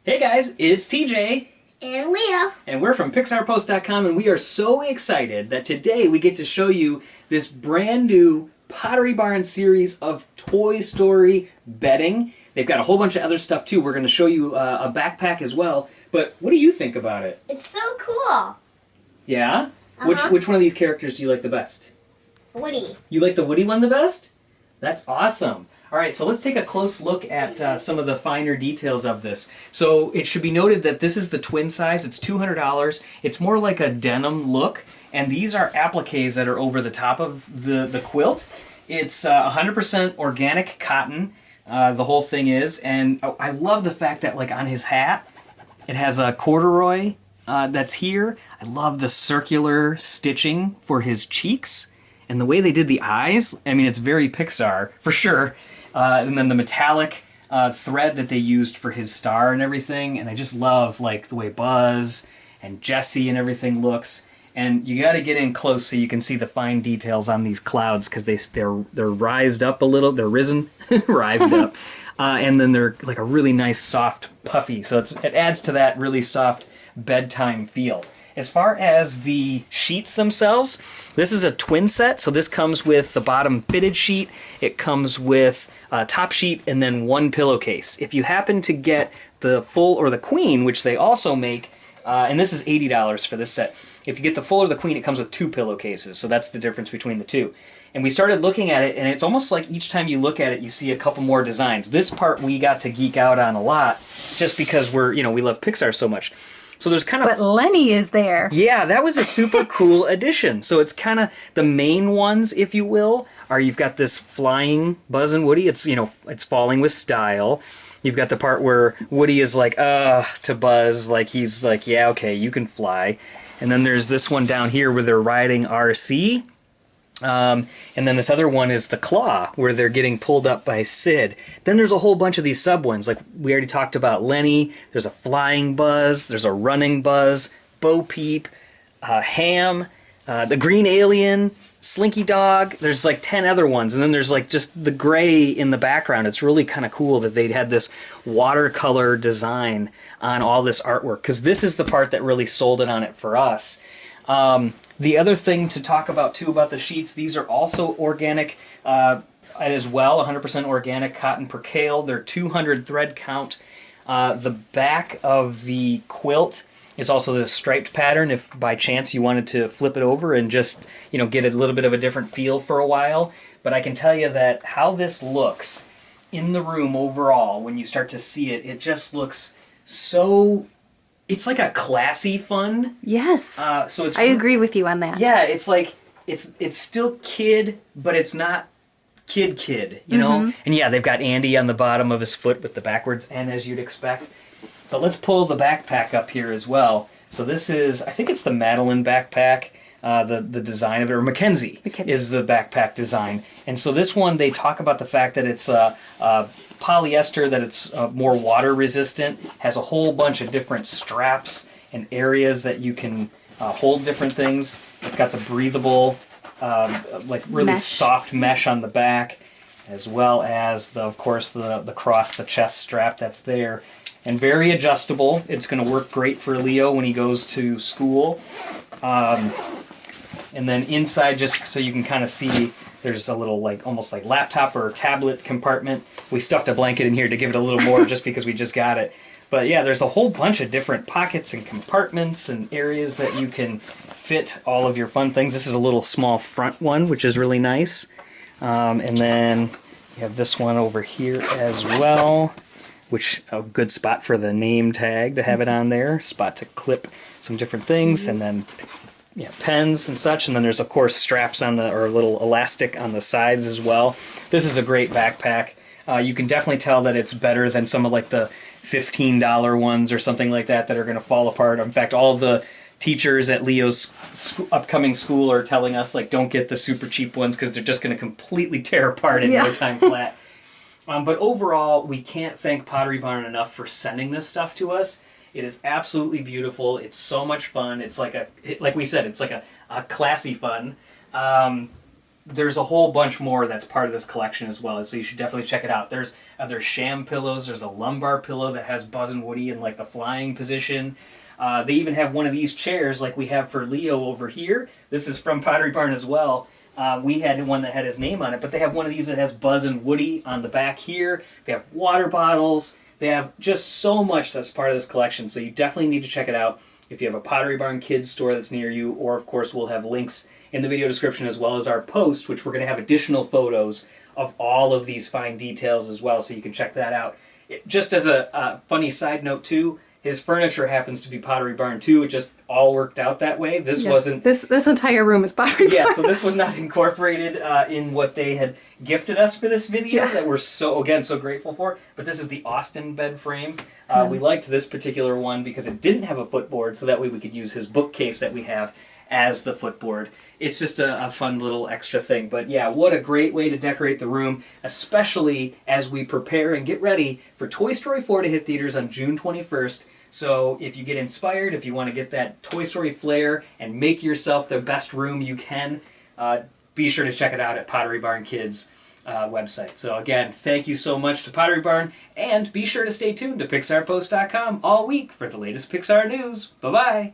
Hey guys, it's TJ. And Leah. And we're from PixarPost.com, and we are so excited that today we get to show you this brand new Pottery Barn series of Toy Story bedding. They've got a whole bunch of other stuff too. We're going to show you a backpack as well. But what do you think about it? It's so cool. Yeah? Which one of these characters do you like the best? Woody. You like the Woody one the best? That's awesome. All right, so let's take a close look at some of the finer details of this. So it should be noted that this is the twin size. It's $200. It's more like a denim look, and these are appliques that are over the top of the quilt. It's 100% organic cotton, the whole thing is, and I love the fact that like on his hat, it has a corduroy that's here. I love the circular stitching for his cheeks, and the way they did the eyes. I mean, it's very Pixar, for sure. And then the metallic thread that they used for his star and everything. And I just love like the way Buzz and Jessie and everything looks. And you got to get in close so you can see the fine details on these clouds because they're rised up a little. They're risen, rised up. And then they're like a really nice soft puffy. So it adds to that really soft bedtime feel. As far as the sheets themselves, this is a twin set. So this comes with the bottom fitted sheet. It comes with top sheet and then one pillowcase. If you happen to get the full or the queen, which they also make, and this is $80 for this set. If you get the full or the queen, it comes with two pillowcases. So that's the difference between the two. And we started looking at it, and it's almost like each time you look at it, you see a couple more designs. This part we got to geek out on a lot, just because we love Pixar so much. So there's kind of... But Lenny is there. Yeah, that was a super cool addition. So it's kind of the main ones, if you will, are you've got this flying Buzz and Woody. It's, it's falling with style. You've got the part where Woody is like, to Buzz, like he's like, yeah, okay, you can fly. And then there's this one down here where they're riding RC. And then this other one is the Claw, where they're getting pulled up by Sid. Then there's a whole bunch of these sub ones, like we already talked about Lenny. There's a flying Buzz. There's a running Buzz. Bo Peep, Ham, the Green Alien, Slinky Dog. There's like 10 other ones, and then there's like just the gray in the background. It's really kind of cool that they had this watercolor design on all this artwork, because this is the part that really sold it on it for us. The other thing to talk about too about the sheets, these are also organic as well, 100% organic cotton percale. They're 200 thread count. The back of the quilt is also the striped pattern if by chance you wanted to flip it over and just get a little bit of a different feel for a while. But I can tell you that how this looks in the room overall, when you start to see it, it just looks so... It's like a classy fun. Yes. So it's. I agree with you on that. Yeah, it's like it's still kid, but it's not kid, you know. And yeah, they've got Andy on the bottom of his foot with the backwards N, as you'd expect. But let's pull the backpack up here as well. So this is, I think it's the Madeline backpack. The design of it, or Mackenzie is the backpack design. And so this one, they talk about the fact that it's polyester, that it's more water resistant, has a whole bunch of different straps and areas that you can hold different things. It's got the breathable, like really soft mesh on the back, as well as, of course, the cross, the chest strap that's there. And very adjustable. It's going to work great for Leo when he goes to school. And then inside, just so you can kind of see, there's a little almost like laptop or tablet compartment. We stuffed a blanket in here to give it a little more just because we just got it. But yeah, there's a whole bunch of different pockets and compartments and areas that you can fit all of your fun things. This is a little small front one, which is really nice. And then you have this one over here as well, which a good spot for the name tag to have it on there. Spot to clip some different things, and then pens and such. And then there's, of course, straps on or a little elastic on the sides as well. This is a great backpack. You can definitely tell that it's better than some of like the $15 ones or something like that are going to fall apart. In fact, all of the teachers at Leo's upcoming school are telling us, like, don't get the super cheap ones because they're just going to completely tear apart in no time flat. But overall, we can't thank Pottery Barn enough for sending this stuff to us. It is absolutely beautiful. It's so much fun. It's like like we said, it's like a classy fun. there's a whole bunch more that's part of this collection as well, so you should definitely check it out. There's other sham pillows. There's a lumbar pillow that has Buzz and Woody in like the flying position. They even have one of these chairs like we have for Leo over here. This is from Pottery Barn as well. We had one that had his name on it, but they have one of these that has Buzz and Woody on the back here. They have water bottles. They have just so much that's part of this collection, so you definitely need to check it out if you have a Pottery Barn Kids store that's near you, or of course we'll have links in the video description as well as our post, which we're going to have additional photos of all of these fine details as well, so you can check that out. Just as a funny side note too, his furniture happens to be Pottery Barn too. It just all worked out that way. This wasn't... This entire room is Pottery Barn. Yeah, so this was not incorporated in what they had gifted us for this video that we're so grateful for. But this is the Austin bed frame. We liked this particular one because it didn't have a footboard, so that way we could use his bookcase that we have as the footboard. It's just a fun little extra thing. But yeah, what a great way to decorate the room, especially as we prepare and get ready for Toy Story 4 to hit theaters on June 21st. So if you get inspired, if you want to get that Toy Story flair and make yourself the best room you can, be sure to check it out at Pottery Barn Kids website. So again, thank you so much to Pottery Barn, and be sure to stay tuned to PixarPost.com all week for the latest Pixar news. Bye-bye!